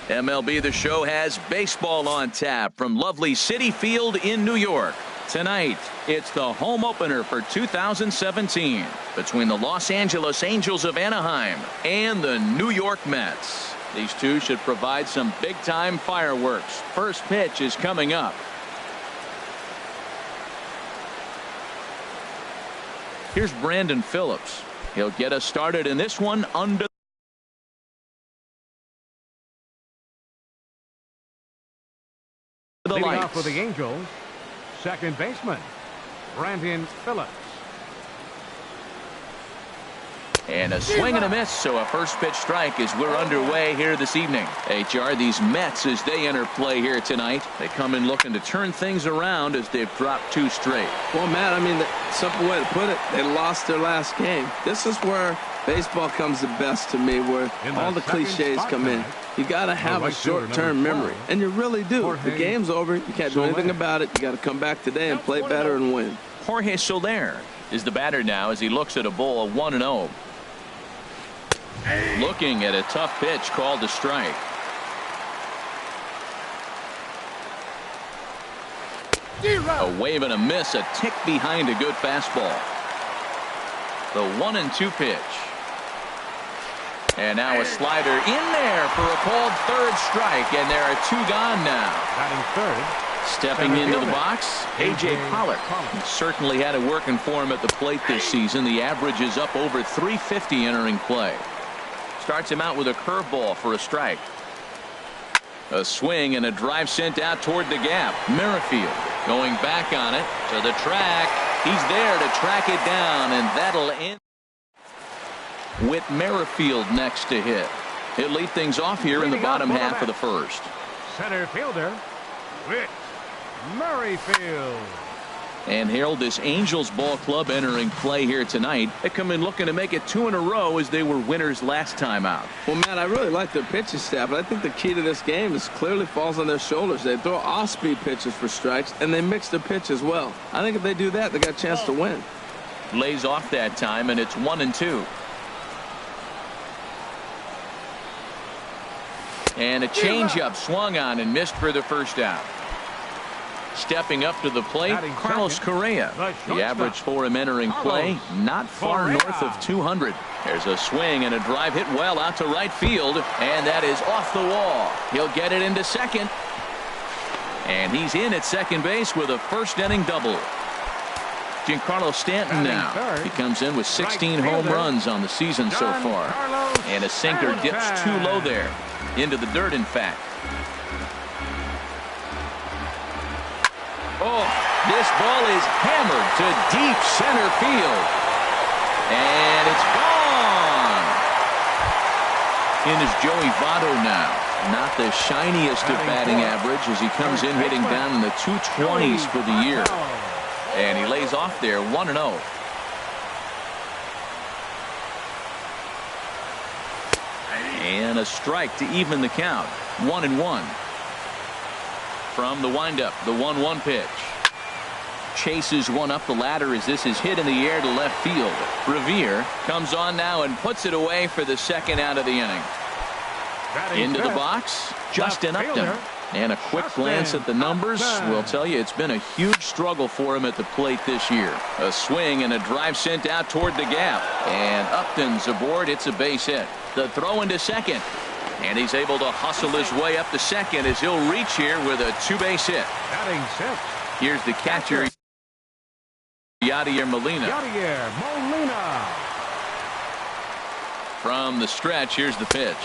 MLB The Show has baseball on tap from lovely Citi Field in New York. Tonight, it's the home opener for 2017 between the Los Angeles Angels of Anaheim and the New York Mets. These two should provide some big-time fireworks. First pitch is coming up. Here's Brandon Phillips. He'll get us started in this one under the leading lights. off for the Angels, second baseman Brandon Phillips. And a swing and a miss, so a first pitch strike as we're underway here this evening. HR, these Mets, as they enter play here tonight, they come in looking to turn things around as they've dropped 2 straight. Well, Matt, I mean, the simple way to put it, they lost their last game. This is where baseball comes the best to me, where all the cliches come in. You got to have a short-term memory, and you really do. The game's over. You can't do anything about it. You got to come back today and play better and win. Jorge Soler is the batter now as he looks at a ball of 1-0. Looking at a tough pitch called a strike. A wave and a miss, a tick behind a good fastball. The 1-2 pitch. And now a slider in there for a called third strike, and there are 2 gone now. Batting third. Stepping into the box, A.J. Pollock. He certainly had it working for him at the plate this season. The average is up over 350 entering play. Starts him out with a curveball for a strike. A swing and a drive sent out toward the gap. Merrifield going back on it to the track. He's there to track it down, and that'll end with Merrifield next to hit. He'll lead things off here in the bottom half of the first. Center fielder, Whit Merrifield. And Harold, this Angels ball club entering play here tonight. They come in looking to make it 2 in a row as they were winners last time out. Well, Matt, I really like their pitching staff, but I think the key to this game is clearly falls on their shoulders. They throw off-speed pitches for strikes, and they mix their pitch as well. I think if they do that, they got a chance to win. Lays off that time, and it's 1-2. And a changeup swung on and missed for the first out. Stepping up to the plate, Carlos Correa. The average for him entering play, not far north of 200. There's a swing and a drive hit well out to right field, and that is off the wall. He'll get it into second. And he's in at second base with a first-inning double. Giancarlo Stanton now. He comes in with 16 home runs on the season so far. And a sinker dips too low there. Into the dirt, in fact. Oh, this ball is hammered to deep center field. And it's gone. In is Joey Votto now. Not the shiniest of batting average as he comes in hitting down in the 220s for the year. And he lays off there 1-0. And a strike to even the count. 1-1. From the windup, the 1-1 pitch. Chases one up the ladder as this is hit in the air to left field. Revere comes on now and puts it away for the second out of the inning. Into the box, Justin Upton. And a quick glance at the numbers will tell you it's been a huge struggle for him at the plate this year. A swing and a drive sent out toward the gap. And Upton's aboard. It's a base hit. The throw into second. And he's able to hustle his way up to second as he'll reach here with a 2-base hit. Here's the catcher, Yadier Molina. From the stretch, here's the pitch.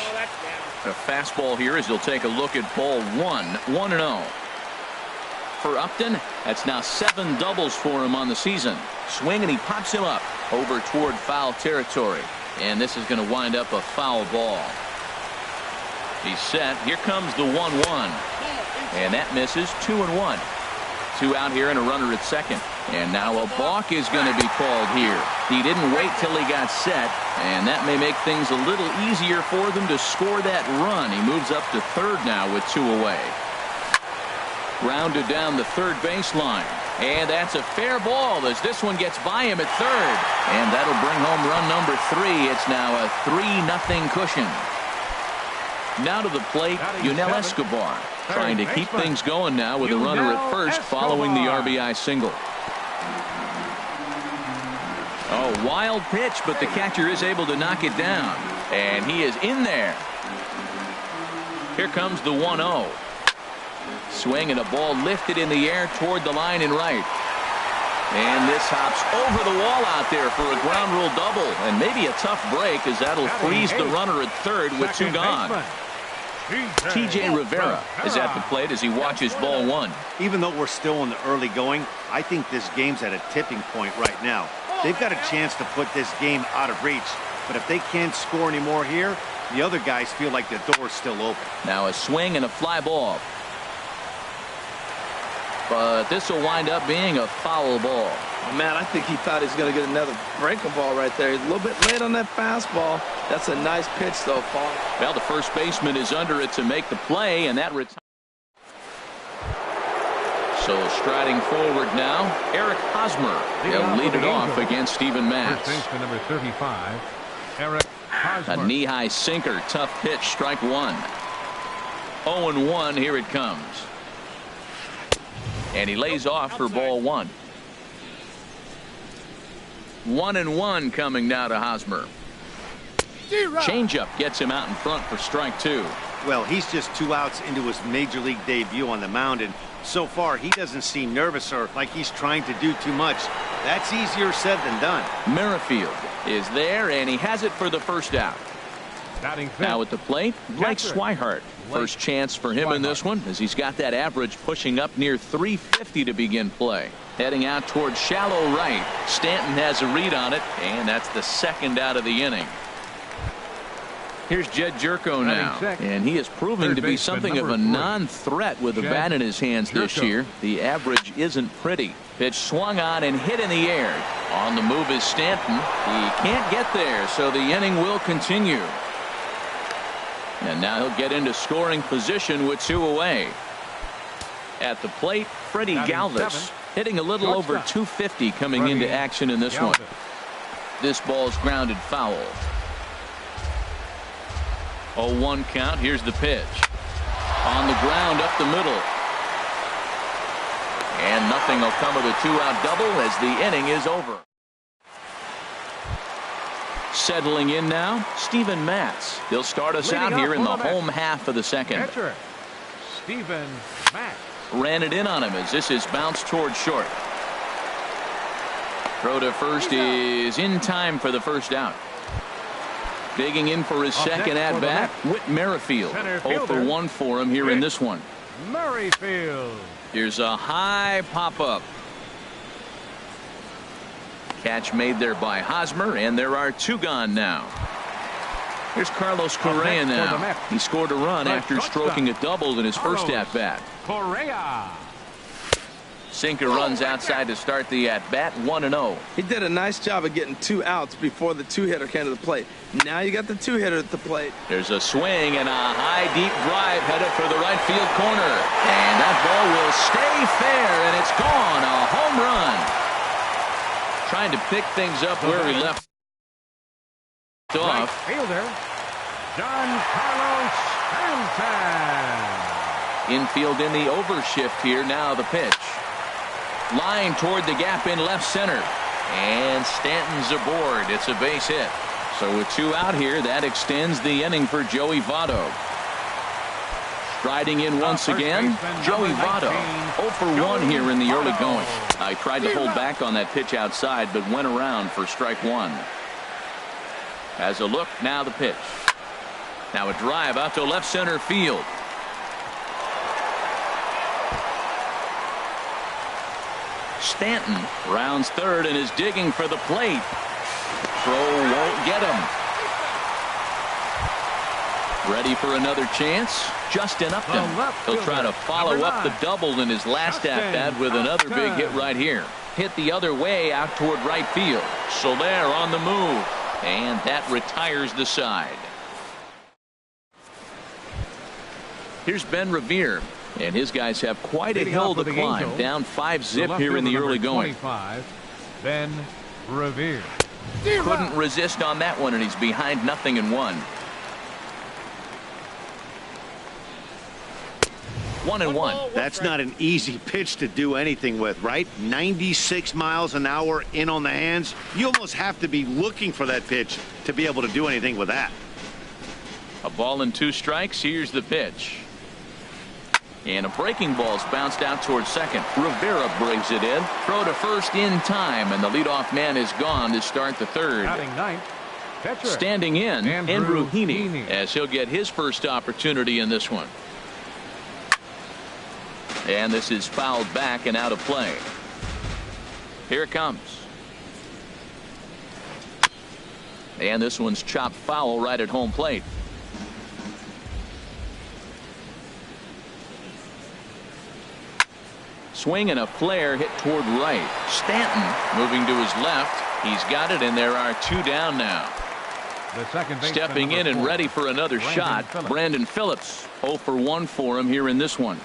A fastball here as he'll take a look at ball 1-0. For Upton, that's now 7 doubles for him on the season. Swing and he pops him up over toward foul territory. And this is going to wind up a foul ball. He's set. Here comes the 1-1. And that misses. 2-1. 2 out here and a runner at second. And now a balk is going to be called here. He didn't wait till he got set, and that may make things a little easier for them to score that run. He moves up to third now with 2 away. Grounded down the third baseline. And that's a fair ball as this one gets by him at third. And that'll bring home run number 3. It's now a 3-0 cushion. Now to the plate, Yunel Escobar, trying to keep things going now with a runner at first following the RBI single. Oh, wild pitch, but the catcher is able to knock it down. And he is in there. Here comes the 1-0. Swing and a ball lifted in the air toward the line and right. And this hops over the wall out there for a ground rule double. And maybe a tough break, as that'll freeze the runner at third with two gone. TJ Rivera is at the plate as he watches ball one. Even though we're still in the early going, I think this game's at a tipping point right now. They've got a chance to put this game out of reach. But if they can't score anymore here, the other guys feel like the door's still open. Now a swing and a fly ball. But this will wind up being a foul ball. Oh, man, I think he thought he was going to get another breaking ball right there. He's a little bit late on that fastball. That's a nice pitch, though, Paul. Well, the first baseman is under it to make the play, and that retires. So striding forward now, Eric Hosmer. He'll lead it off against Steven Matz. Number 35, Eric Hosmer. A knee-high sinker, tough pitch, strike one. 0-1, here it comes. And he lays off for ball one. 1-1 coming now to Hosmer. Changeup gets him out in front for strike two. Well, he's just 2 outs into his major league debut on the mound, and so far he doesn't seem nervous or like he's trying to do too much. That's easier said than done. Merrifield is there, and he has it for the first out. Now at the plate, Blake Swihart. First chance for him in this one, as he's got that average pushing up near 350 to begin play. Heading out towards shallow right. Stanton has a read on it, and that's the second out of the inning. Here's Jed Jerko now, and he is proving to be something of a non-threat with the bat in his hands this year. The average isn't pretty. Pitch swung on and hit in the air. On the move is Stanton. He can't get there, so the inning will continue. And now he'll get into scoring position with 2 away. At the plate, Freddie Galvis, hitting a little over 250 coming into action in this one. This ball's grounded foul. 0-1 count. Here's the pitch. On the ground up the middle. And nothing will come of a 2-out double as the inning is over. Settling in now, Steven Matz. He'll start us out here in the home half of the second. Catcher, Steven Matz. Ran it in on him as this is bounced toward short. Throw to first is in time for the first out. Digging in for his second at bat, Whit Merrifield. 0 for 1 for him here in this one. Merrifield. Here's a high pop up. Catch made there by Hosmer, and there are 2 gone now. Here's Carlos Correa now. He scored a run after stroking a double in his first at bat. Correa. Sinker runs outside to start the at bat. 1-0. He did a nice job of getting 2 outs before the 2-hitter came to the plate. Now you got the 2-hitter at the plate. There's a swing and a high deep drive headed for the right field corner, and that ball will stay fair, and it's gone. A home run. Trying to pick things up where he left off. Right fielder, John Carlos Stanton. Infield in the overshift here. Now the pitch. Line toward the gap in left center. And Stanton's aboard. It's a base hit. So with 2 out here, that extends the inning for Joey Votto. Striding in once again, Joey Votto. 0 for 1 here in the early going. I tried to hold back on that pitch outside, but went around for strike 1. As a look, now the pitch. Now a drive out to left center field. Stanton rounds third and is digging for the plate. Throw won't get him. Ready for another chance. Justin Upton. He'll try to follow up the double in his last at-bat with another big hit right here. Hit the other way out toward right field. Soler on the move. And that retires the side. Here's Ben Revere. And his guys have quite a hill to climb. Down 5-zip here in the early going. Ben Revere. Couldn't resist on that one, and he's behind 0-1. 1-1. That's not an easy pitch to do anything with, right? 96 miles an hour in on the hands. You almost have to be looking for that pitch to be able to do anything with that. A ball and 2 strikes. Here's the pitch. And a breaking ball's bounced out towards second. Rivera brings it in. Throw to first in time, and the leadoff man is gone to start the third. Batting ninth, catcher. Standing in, Andrew Heaney, Heaney, as he'll get his first opportunity in this one. And this is fouled back and out of play. Here it comes. And this one's chopped foul right at home plate. Swing and a flare hit toward right. Stanton moving to his left. He's got it, and there are 2 down now. The second baseman, Stepping in and 4, ready for another shot. Brandon Phillips. 0 for 1 for him here in this one.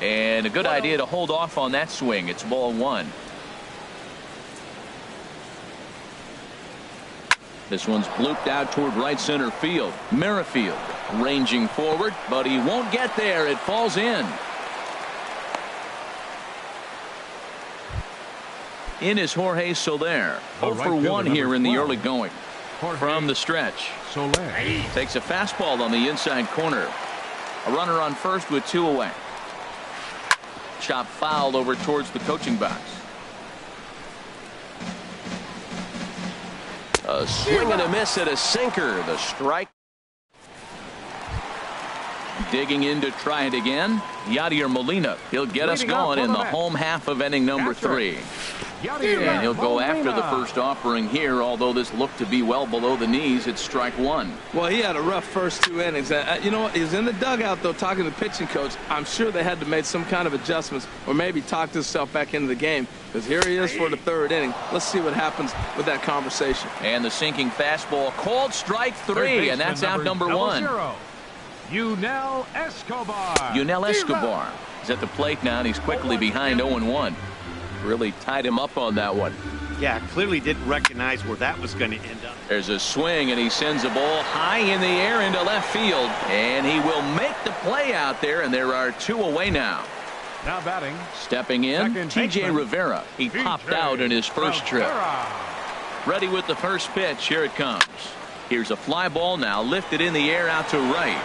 And a good idea to hold off on that swing. It's ball 1. This one's blooped out toward right center field. Merrifield ranging forward, but he won't get there. It falls in. In is Jorge Soler. 0 for 1 here in the early going. From the stretch. Soler Takes a fastball on the inside corner. A runner on first with 2 away. Chop fouled over towards the coaching box. A swing and a miss at a sinker. The strike. Digging in to try it again. Yadier Molina. He'll get us going in the home half of inning number 3. And he'll go after the first offering here, although this looked to be well below the knees. It's strike 1. Well, he had a rough first 2 innings. You know what? He was in the dugout, though, talking to the pitching coach. I'm sure they had to make some kind of adjustments or maybe talked himself back into the game, because here he is for the 3rd inning. Let's see what happens with that conversation. And the sinking fastball called strike 3, and that's out number 1. Yunel Escobar. Yunel Escobar is at the plate now, and he's quickly behind 0-1. Really tied him up on that one. Yeah, clearly didn't recognize where that was going to end up. There's a swing, and he sends a ball high in the air into left field, and he will make the play out there, and there are 2 away now. Now batting. Stepping in, T.J. Rivera. He popped out in his first trip. Ready with the first pitch. Here it comes. Here's a fly ball now lifted in the air out to right.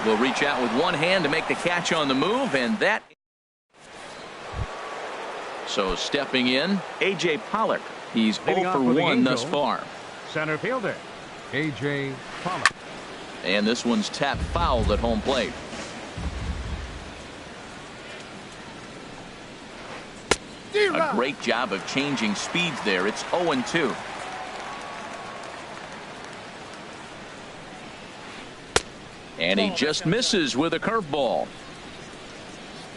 Will reach out with one hand to make the catch on the move, and that. So stepping in, A.J. Pollock. He's 0 for 1 thus far. Center fielder, A.J. Pollock. And this one's tapped foul at home plate. A great job of changing speeds there. It's 0-2. And he just misses with a curveball.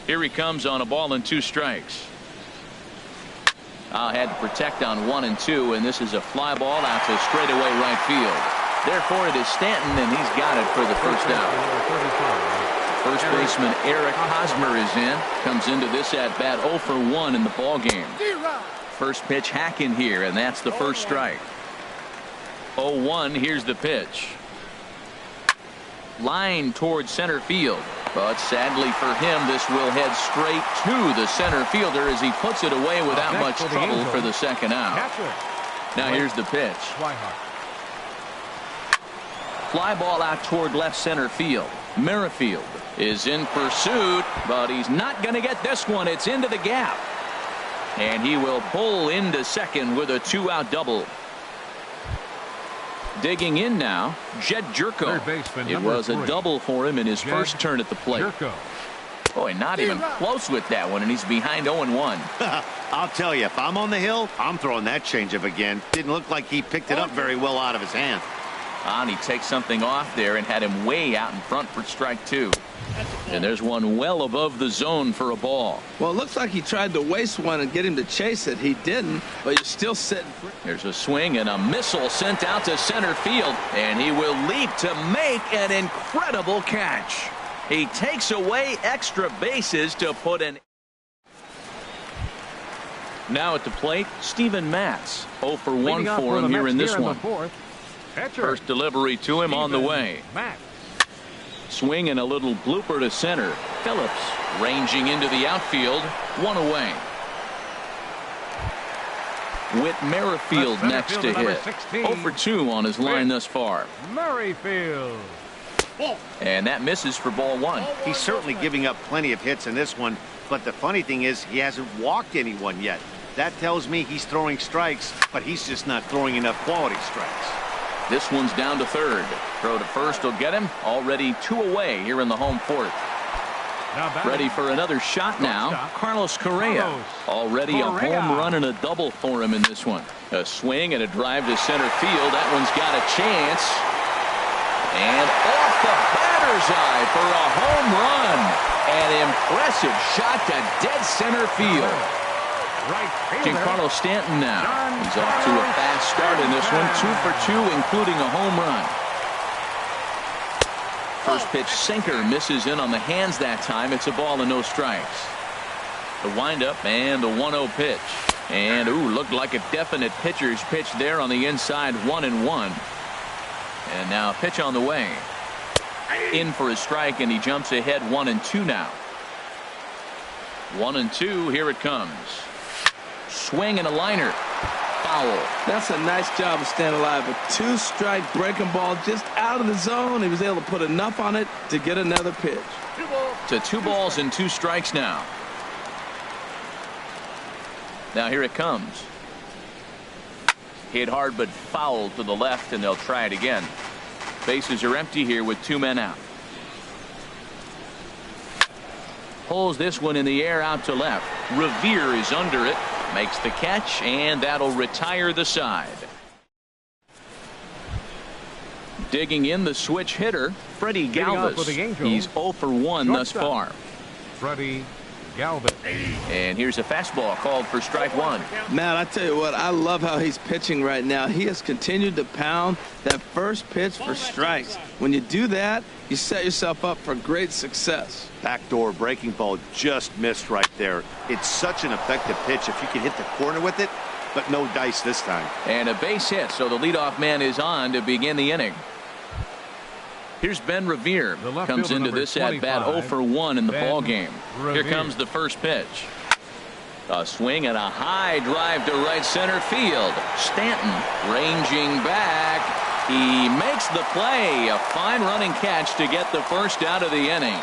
Here he comes on a ball and 2 strikes. Had to protect on 1 and 2, and this is a fly ball out to straightaway right field. Therefore, it is Stanton, and he's got it for the first out. First baseman Eric Hosmer is in. Comes into this at bat 0 for 1 in the ball game. First pitch hacking here, and that's the first strike. 0-1. Here's the pitch. Line towards center field. But sadly for him, this will head straight to the center fielder as he puts it away without much trouble for the second out. Now here's the pitch. Fly ball out toward left center field. Merrifield is in pursuit, but he's not going to get this one. It's into the gap. And he will pull into second with a 2-out double. Digging in now, Jed Jerko. It was a double for him in his first turn at the plate. Boy, not even close with that one, and he's behind 0-1. I'll tell you, if I'm on the hill, I'm throwing that changeup again. Didn't look like he picked it up very well out of his hand. And he takes something off there and had him way out in front for strike 2. And there's one well above the zone for a ball. Well, it looks like he tried to waste one and get him to chase it. He didn't, but you're still sitting. There's a swing and a missile sent out to center field, and he will leap to make an incredible catch. He takes away extra bases to put an. Now at the plate, Steven Matz. 0 for 1 for him here in this one. First delivery to him on the way. Swing and a little blooper to center. Phillips ranging into the outfield. One away. Whit Merrifield next to hit. 0 for 2 on his line thus far. Merrifield. And that misses for ball 1. He's certainly giving up plenty of hits in this one, but the funny thing is he hasn't walked anyone yet. That tells me he's throwing strikes, but he's just not throwing enough quality strikes. This one's down to third. Throw to first will get him. Already 2 away here in the home fourth. Ready for another shot now. Carlos Correa. Already a home run and a double for him in this one. A swing and a drive to center field. That one's got a chance. And off the batter's eye for a home run. An impressive shot to dead center field. Giancarlo Stanton now. He's off to a fast start in this one. 2 for 2, including a home run. First pitch sinker misses in on the hands that time. It's a ball and no strikes. The windup and the 1-0 pitch. And looked like a definite pitcher's pitch there on the inside. 1-1. And now a pitch on the way. In for a strike, and he jumps ahead 1-2 now. 1-2. Here it comes. Swing and a liner. Foul. That's a nice job of staying alive. A 2-strike breaking ball just out of the zone. He was able to put enough on it to get another pitch. To 2 balls and 2 strikes now. Now here it comes. Hit hard but foul to the left, and they'll try it again. Bases are empty here with 2 men out. Pulls this one in the air out to left. Revere is under it. Makes the catch, and that'll retire the side. Digging in the switch hitter, Freddie Galvis. He's 0 for 1 thus far. Freddie Galvis. And here's a fastball called for strike 1. Matt, I tell you what, I love how he's pitching right now. He has continued to pound that first pitch for strikes. When you do that, you set yourself up for great success. Backdoor breaking ball just missed right there. It's such an effective pitch if you can hit the corner with it, but no dice this time. And a base hit, so the leadoff man is on to begin the inning. Here's Ben Revere. Comes into this at bat 0 for 1 in the ball game. Here comes the first pitch. A swing and a high drive to right center field. Stanton ranging back. He makes the play. A fine running catch to get the first out of the inning.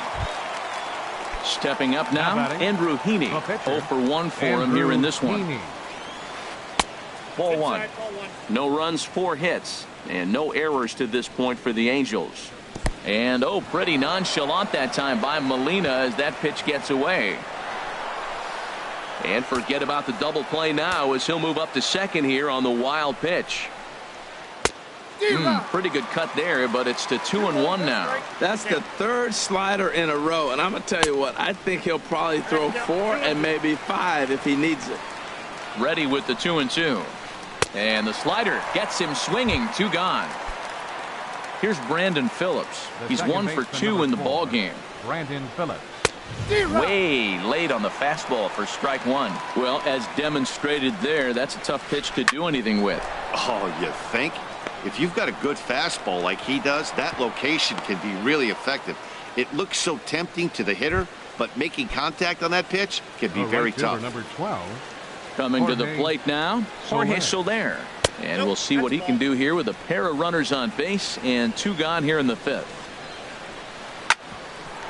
Stepping up now, Andrew Heaney. 0 for 1 for him here in this one. Ball 1. No runs, 4 hits, and no errors to this point for the Angels. And pretty nonchalant that time by Molina as that pitch gets away. And forget about the double play now as he'll move up to second here on the wild pitch. Pretty good cut there, but it's to 2-1 now. That's the 3rd slider in a row, and I'm going to tell you what, I think he'll probably throw 4 and maybe 5 if he needs it. Ready with the 2-2. And the slider gets him swinging. 2 gone. Here's Brandon Phillips. He's 1 for 2 in the ball game. Brandon Phillips. Way late on the fastball for strike 1. Well, as demonstrated there, that's a tough pitch to do anything with. Oh, you think? If you've got a good fastball like he does, that location can be really effective. It looks so tempting to the hitter, but making contact on that pitch can be very tough. Number 12. Coming to the plate now, Jorge Soler. And we'll see what he can do here with a pair of runners on base and 2 gone here in the 5th.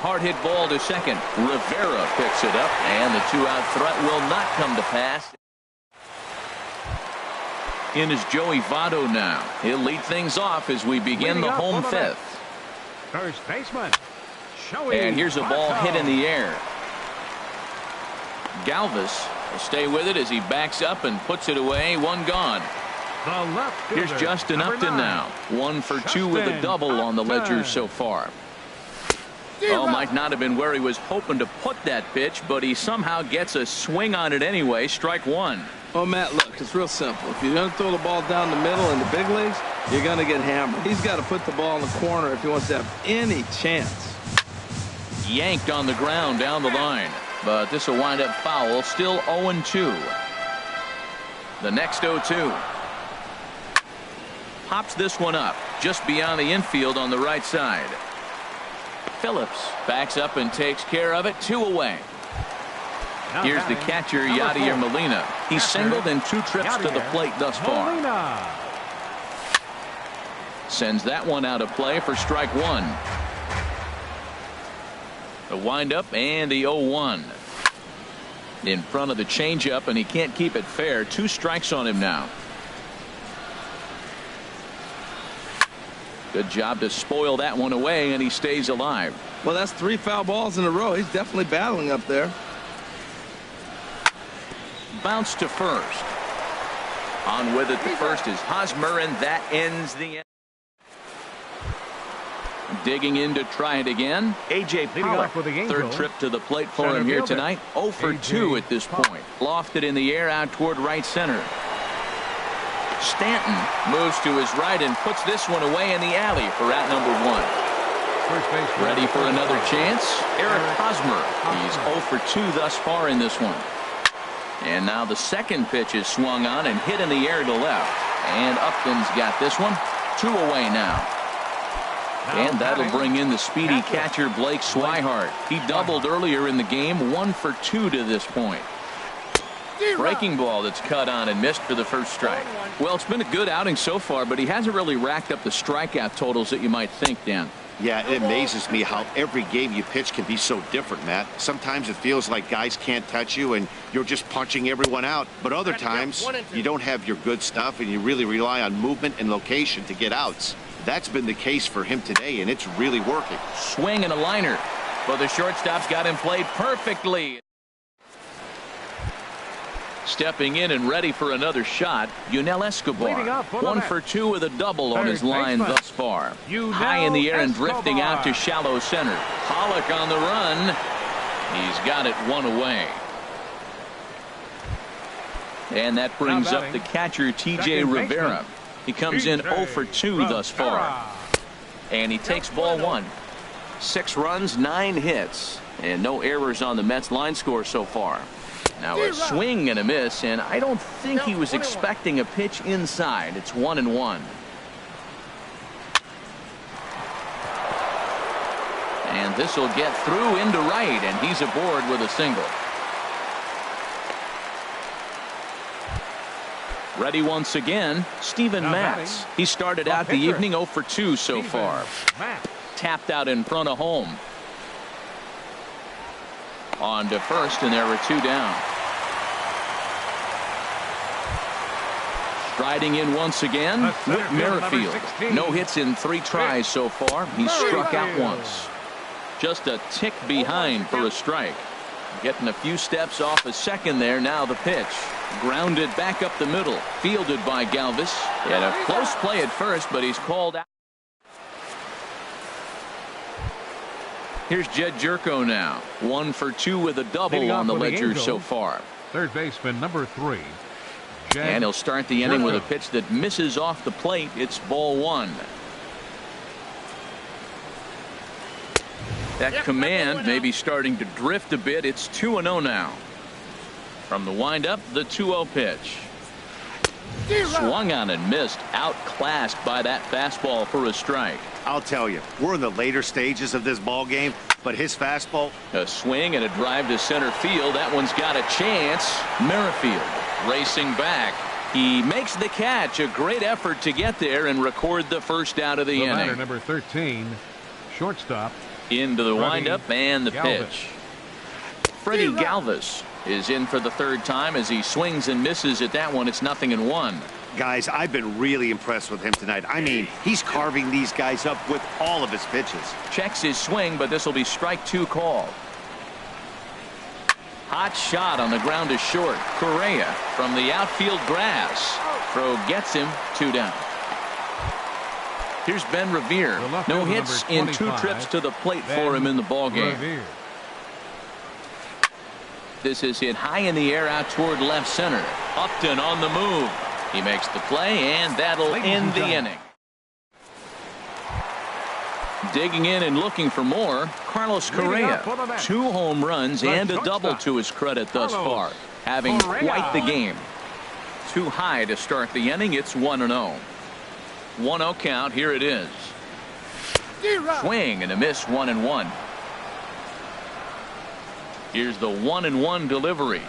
Hard hit ball to second. Rivera picks it up, and the 2-out threat will not come to pass. In is Joey Votto now. He'll lead things off as we begin the home 5th. First baseman. And here's a ball hit in the air. Galvis will stay with it as he backs up and puts it away. 1 gone. Here's Justin Upton now. 1 for 2 with a double on the ledger so far. Might not have been where he was hoping to put that pitch, but he somehow gets a swing on it anyway. Strike 1. Oh, Matt, look, it's real simple. If you're going to throw the ball down the middle in the big leagues, you're going to get hammered. He's got to put the ball in the corner if he wants to have any chance. Yanked on the ground down the line, but this will wind up foul. Still 0-2. The next 0-2. Pops this one up just beyond the infield on the right side. Phillips backs up and takes care of it. 2 away. Here's the catcher, Yadier Molina. He's singled in 2 trips to the plate thus far. Sends that one out of play for strike 1. The windup and the 0-1. In front of the changeup, and he can't keep it fair. 2 strikes on him now. Good job to spoil that one away, and he stays alive. Well, that's 3 foul balls in a row. He's definitely battling up there. Bounce to first. On with it, the first is Hosmer, and that ends the inning. Digging in to try it again. A.J. Pollock, third trip to the plate for him here tonight. 0 for 2 at this point. Lofted in the air out toward right center. Stanton moves to his right and puts this one away in the alley for out number 1. Ready for another chance. Eric Hosmer. He's 0 for 2 thus far in this one. And now the second pitch is swung on and hit in the air to left. And Upton's got this one. 2 away now. And that'll bring in the speedy catcher Blake Swihart. He doubled earlier in the game. 1 for 2 to this point. Breaking ball that's cut on and missed for the first strike. Well, it's been a good outing so far, but he hasn't really racked up the strikeout totals that you might think, Dan. Yeah, it amazes me how every game you pitch can be so different, Matt. Sometimes it feels like guys can't touch you and you're just punching everyone out. But other times you don't have your good stuff and you really rely on movement and location to get outs. That's been the case for him today, and it's really working. Swing and a liner. But the shortstop's got him played perfectly. Stepping in and ready for another shot, Yunel Escobar. 1 for 2 with a double on his line thus far. High in the air and drifting out to shallow center. Pollock on the run. He's got it 1 away. And that brings up the catcher, T.J. Rivera. He comes in 0 for 2 thus far. And he takes ball 1. 6 runs, 9 hits, and no errors on the Mets line score so far. Now a swing and a miss, and I don't think he was expecting a pitch inside. It's 1-1. And this will get through into right, and he's aboard with a single. Ready once again, Steven Matz. He started out the evening 0 for 2 so far. Tapped out in front of home. On to first, and there were 2 down. Striding in once again, Whit Merrifield. No hits in 3 tries so far. He's struck out once. Just a tick behind for a strike. Getting a few steps off a second there. Now the pitch. Grounded back up the middle. Fielded by Galvis. And a close play at first, but he's called out. Here's Jed Jerko now. 1 for 2 with a double on the ledger so far. Third baseman number 3. And he'll start the inning with a pitch that misses off the plate. It's ball 1. That command may be starting to drift a bit. It's 2-0 now. From the windup, the 2-0 pitch. Swung on and missed. Outclassed by that fastball for a strike. I'll tell you, we're in the later stages of this ball game, but his fastball. A swing and a drive to center field. That one's got a chance. Merrifield racing back. He makes the catch. A great effort to get there and record the first out of the inning. Number 13, shortstop. Into the windup and the pitch. Freddie Galvis is in for the 3rd time as he swings and misses at that one. It's 0-1. Guys, I've been really impressed with him tonight. I mean, he's carving these guys up with all of his pitches. Checks his swing, but this will be strike 2 called. Hot shot on the ground to short. Correa from the outfield grass. Throw gets him. 2 down. Here's Ben Revere. No hits in 2 trips to the plate for him in the ballgame. This is hit high in the air out toward left center. Upton on the move. He makes the play, and that'll end the inning. Digging in and looking for more, Carlos Correa. 2 home runs and a double to his credit thus far. Having quite the game. Too high to start the inning. It's 1-0. 1-0 count. Here it is. Swing and a miss, 1-1. Here's the 1-1 delivery.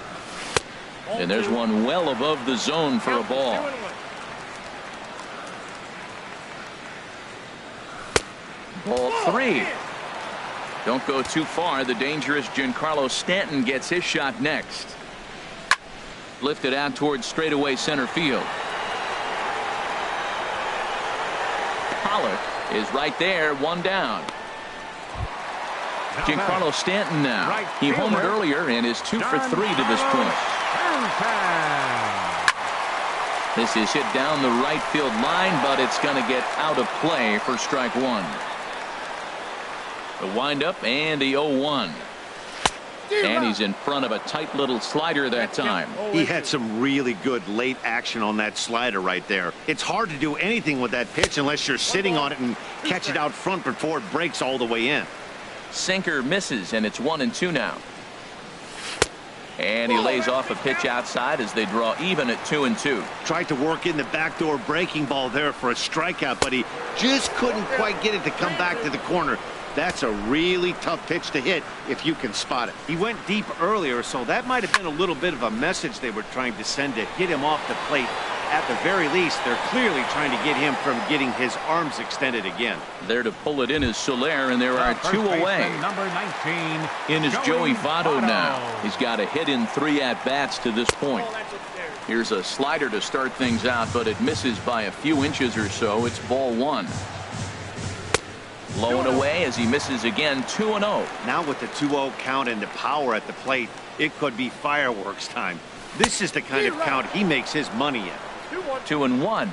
And there's one well above the zone for a ball. Ball 3. Don't go too far. The dangerous Giancarlo Stanton gets his shot next. Lifted out towards straightaway center field. Pollock is right there, one down. Giancarlo Stanton now. He homered earlier and is 2 for 3 to this point. This is hit down the right field line, but it's going to get out of play for strike one. The windup and the 0-1. And he's in front of a tight little slider that time. He had some really good late action on that slider right there. It's hard to do anything with that pitch unless you're sitting on it and catch it out front before it breaks all the way in. Sinker misses, and it's 1-2 now. And he lays off a pitch outside as they draw even at 2-2. Tried to work in the backdoor breaking ball there for a strikeout, but he just couldn't quite get it to come back to the corner. That's a really tough pitch to hit if you can spot it. He went deep earlier, so that might have been a little bit of a message they were trying to send to get him off the plate. At the very least, they're clearly trying to get him from getting his arms extended again. There to pull it in is Soler, and there are 2 away. Number 19. In is Joey Votto now. He's got a hit in 3 at-bats to this point. Here's a slider to start things out, but it misses by a few inches or so. It's ball 1. Low and away as he misses again, 2-0. Now with the 2-0 count and the power at the plate, it could be fireworks time. This is the kind of count he makes his money in. 2-1.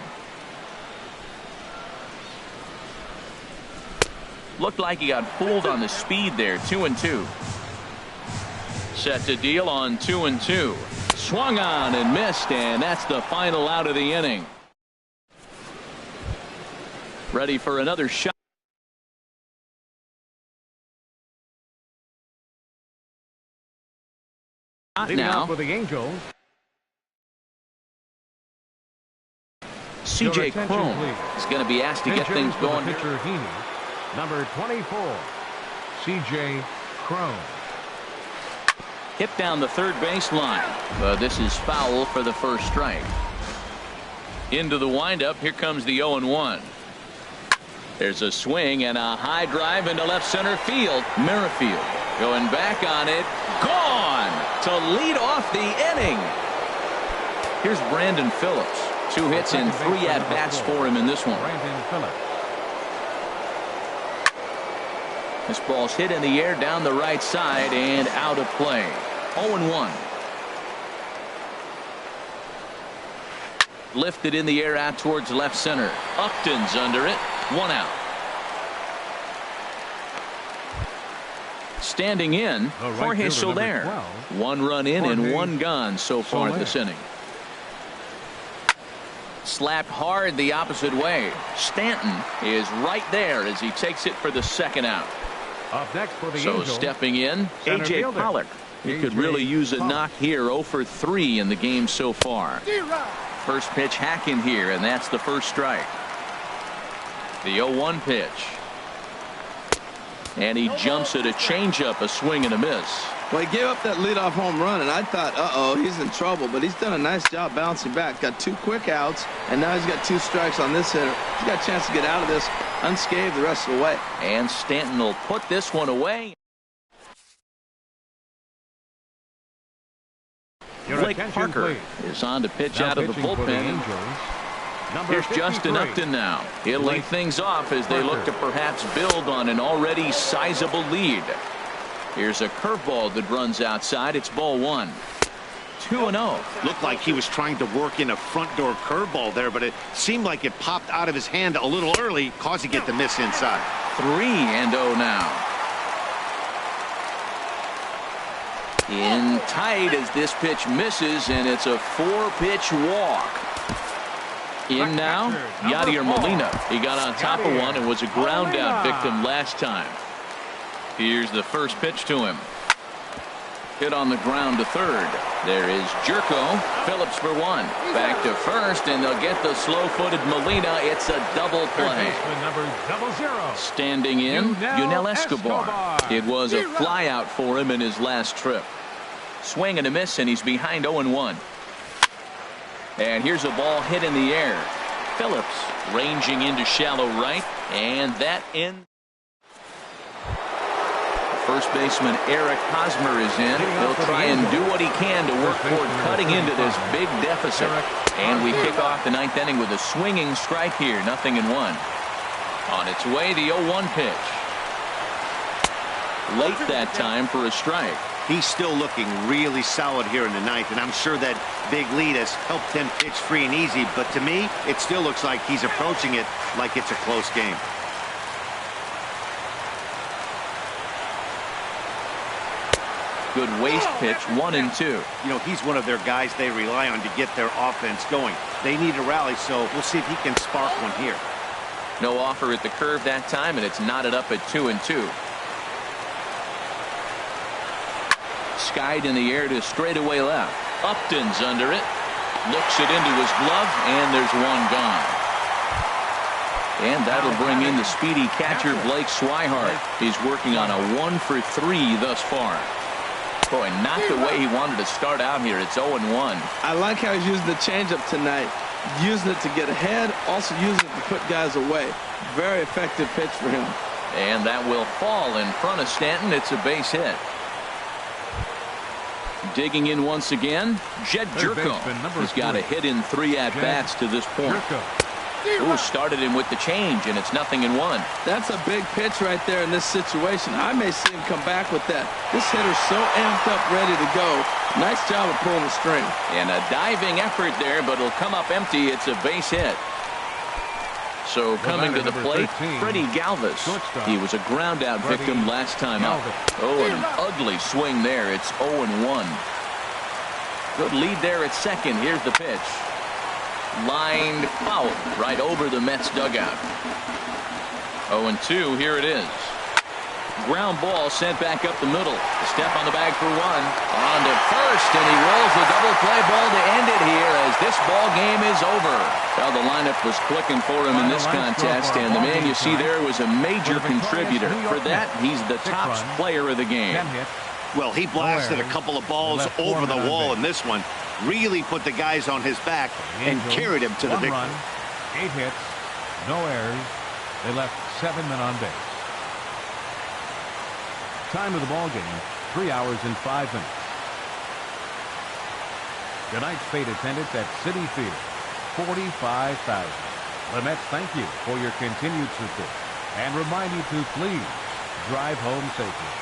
Looked like he got fooled on the speed there. 2-2. Set to deal on 2-2. Swung on and missed, and that's the final out of the inning. Ready for another shot. Now for the Angels. C.J. Cron is going to be asked to get things going. Pitcher number 24, C.J. Cron. Hit down the third baseline, but this is foul for the first strike. Into the windup. Here comes the 0-1. There's a swing and a high drive into left center field. Merrifield going back on it. Gone to lead off the inning. Here's Brandon Phillips. 2 hits and 3 at-bats for him in this one. Brandon Phillips. This ball's hit in the air down the right side and out of play. 0-1. Lifted in the air out towards left center. Upton's under it. 1 out. Standing in, Jorge Soler. 1 run in and 1 gone so far this inning. Slapped hard the opposite way. Stanton is right there as he takes it for the 2nd out. Up next for the So Angels, stepping in, A.J. fielder. Pollock. He could really use a knock here. 0 for 3 in the game so far. First pitch hacking here, and that's the first strike. The 0-1 pitch. And he jumps at a changeup, a swing and a miss. Well, he gave up that leadoff home run, and I thought, uh-oh, he's in trouble. But he's done a nice job bouncing back. Got 2 quick outs, and now he's got 2 strikes on this hitter. He's got a chance to get out of this unscathed the rest of the way. And Stanton will put this one away. Blake Parker is on to pitch out of the bullpen. Here's Justin Upton now. He'll lead things off as they look to perhaps build on an already sizable lead. Here's a curveball that runs outside. It's ball 1. 2-0. Looked like he was trying to work in a front door curveball there, but it seemed like it popped out of his hand a little early, causing it to miss inside. 3-0 now. In tight as this pitch misses, and it's a 4-pitch walk. In now, Yadier Molina. He got on top of one and was a ground out victim last time. Here's the first pitch to him. Hit on the ground to third. There is Jerko. Phillips for one. Back to first, and they'll get the slow-footed Molina. It's a double play. Number 00. Standing in, Yunel Escobar. It was a flyout for him in his last trip. Swing and a miss, and he's behind 0-1. And here's a ball hit in the air. Phillips ranging into shallow right, and that ends. First baseman Eric Hosmer is in. He'll try and do what he can to work toward cutting into this big deficit. And we kick off the ninth inning with a swinging strike here. 0-1. On its way, the 0-1 pitch. Late that time for a strike. He's still looking really solid here in the ninth, and I'm sure that big lead has helped him pitch free and easy. But to me, it still looks like he's approaching it like it's a close game. Good waste pitch, 1-2. You know, he's one of their guys they rely on to get their offense going. They need a rally, so we'll see if he can spark one here. No offer at the curve that time, and it's knotted up at 2-2. Skied in the air to straightaway left. Upton's under it. Looks it into his glove, and there's one gone. And that'll bring in the speedy catcher Blake Swihart. He's working on a 1-for-3 thus far. Boy, not the way he wanted to start out here. It's 0-1. I like how he's using the changeup tonight. Using it to get ahead, also using it to put guys away. Very effective pitch for him. And that will fall in front of Stanton. It's a base hit. Digging in once again, Jed Jerko. He's got a hit in 3 at-bats to this point. Ooh, started him with the change, and it's 0-1. That's a big pitch right there in this situation. I may see him come back with that. This hitter's so amped up, ready to go. Nice job of pulling the string. And a diving effort there, but it'll come up empty. It's a base hit. So coming to the plate, Freddie Galvis. He was a ground-out victim last time up. Oh, an ugly swing there. It's 0-1. Good lead there at second. Here's the pitch. Lined foul right over the Mets dugout. 0-2. Here it is. Ground ball sent back up the middle. A step on the bag for one. On to first, and he rolls the double play ball to end it here as this ball game is over. Well, the lineup was clicking for him in this contest, and the man you see there was a major contributor. For that, he's the top player of the game. Well, he blasted a couple of balls over the wall in this one. Really put the guys on his back and carried him to the victory. 8 hits, no errors. They left 7 men on base. Time of the ball game, 3 hours and 5 minutes. Tonight's paid attendance at Citi Field, 45,000. The Mets thank you for your continued support and remind you to please drive home safely.